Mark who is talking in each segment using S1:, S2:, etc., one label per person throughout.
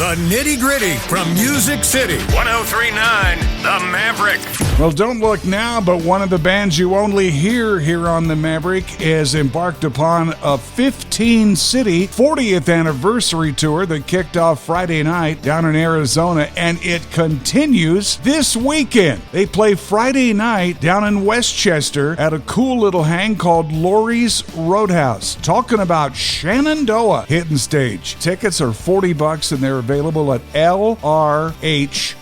S1: The Nitty Gritty from Music City. 103.9 The Maverick.
S2: Well, don't look now, but one of the bands you only hear here on The Maverick has embarked upon a 15-city 40th anniversary tour that kicked off Friday night down in Arizona, and it continues this weekend. They play Friday night down in Westchester at a cool little hang called Lori's Roadhouse. Talking about Shenandoah hitting stage. Tickets are $40 and they're available at LRHlive.com.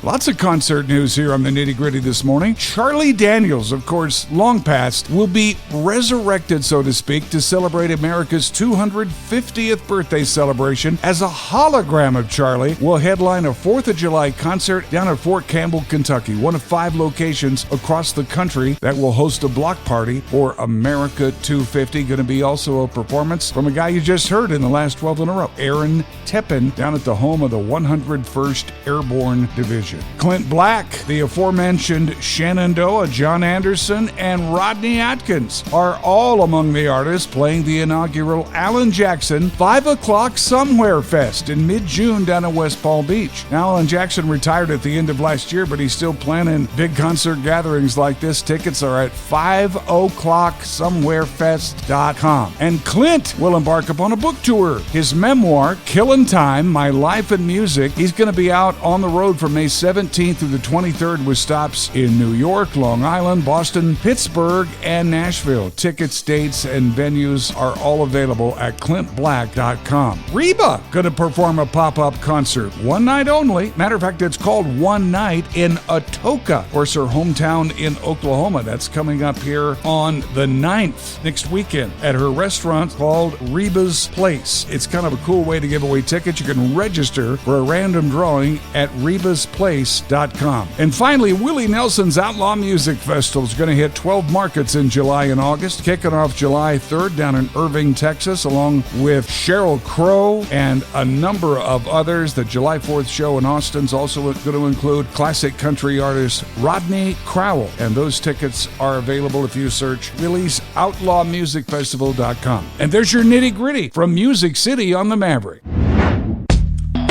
S2: Lots of concert news here on the Nitty Gritty this morning. Charlie Daniels, of course, long past, will be resurrected, so to speak, to celebrate America's 250th birthday celebration as a hologram of Charlie will headline a 4th of July concert down at Fort Campbell, Kentucky, one of 5 locations across the country that will host a block party for America 250. Going to be also a performance from a guy you just heard in the last 12 in a row, Aaron Tippin, down at the home of the 101st Airborne Division. Clint Black, the aforementioned Shenandoah, John Anderson, and Rodney Atkins are all among the artists playing the inaugural Alan Jackson 5 o'clock Somewhere Fest in mid-June down at West Palm Beach. Now, Alan Jackson retired at the end of last year, but he's still planning big concert gatherings like this. Tickets are at 5oclocksomewherefest.com. And Clint will embark upon a book tour. His memoir, Killin' Time, My Life in Music, he's going to be out on the road from May 17th through the 23rd with stops in New York, Long Island, Boston, Pittsburgh, and Nashville. Tickets, dates, and venues are all available at clintblack.com. Reba going to perform a pop-up concert. One night only. Matter of fact, it's called One Night in Atoka, of course, her hometown in Oklahoma. That's coming up here on the 9th, next weekend, at her restaurant called Reba's Place. It's kind of a cool way to give away tickets. You can register for a random drawing at rebasplace.com. And finally, Willie Nelson's Outlaw Music Festival is going to hit 12 markets in July and August, kicking off July 3rd down in Irving, Texas, along with Sheryl Crow and a number of others. The July 4th show in Austin is also going to include classic country artist Rodney Crowell, and those tickets are available if you search Willie's OutlawMusicFestival.com. And there's your Nitty Gritty from Music City on the Maverick.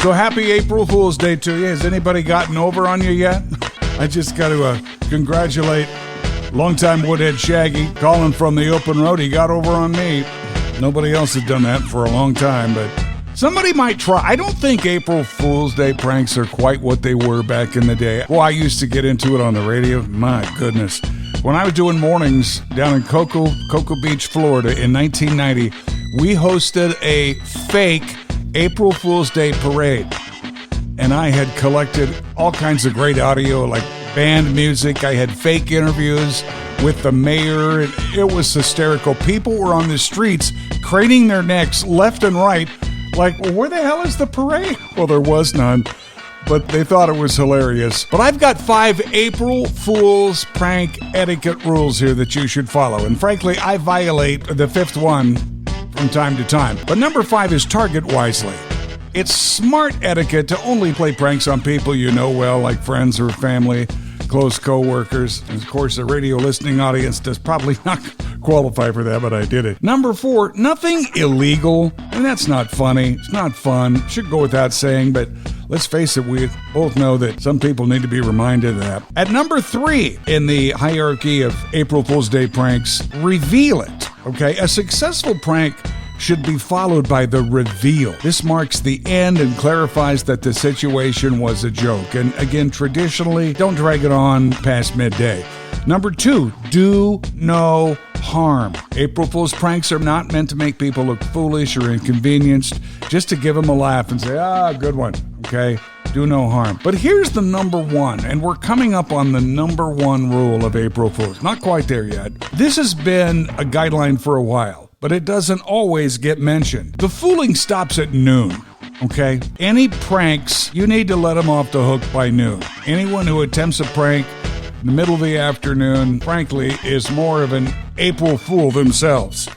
S2: So happy April Fool's Day to you. Has anybody gotten over on you yet? I just got to congratulate longtime Woodhead Shaggy calling from the open road. He got over on me. Nobody else has done that for a long time, but somebody might try. I don't think April Fool's Day pranks are quite what they were back in the day. Well, I used to get into it on the radio. My goodness. When I was doing mornings down in Cocoa Beach, Florida in 1990, we hosted a fake April Fool's Day parade, and I had collected all kinds of great audio like band music. I had fake interviews with the mayor, and it was hysterical. People were on the streets craning their necks left and right like, well, where the hell is the parade? Well, there was none, but they thought it was hilarious. But I've got 5 April Fool's prank etiquette rules here that you should follow, and frankly, I violate the 5th one from time to time. But number 5 is target wisely. It's smart etiquette to only play pranks on people you know well, like friends or family, close co-workers. And of course, the radio listening audience does probably not qualify for that, but I did it. Number 4, nothing illegal. And that's not funny. It's not fun. Should go without saying, but let's face it, we both know that some people need to be reminded of that. At number 3 in the hierarchy of April Fool's Day pranks, reveal it. Okay, a successful prank should be followed by the reveal. This marks the end and clarifies that the situation was a joke. And again, traditionally, don't drag it on past midday. Number 2, do no harm. April Fool's pranks are not meant to make people look foolish or inconvenienced, just to give them a laugh and say, good one, okay? Do no harm. But here's the number 1, and we're coming up on the number 1 rule of April Fool's. Not quite there yet. This has been a guideline for a while, but it doesn't always get mentioned. The fooling stops at noon. Okay? Any pranks, you need to let them off the hook by noon. Anyone who attempts a prank in the middle of the afternoon, frankly, is more of an April Fool themselves.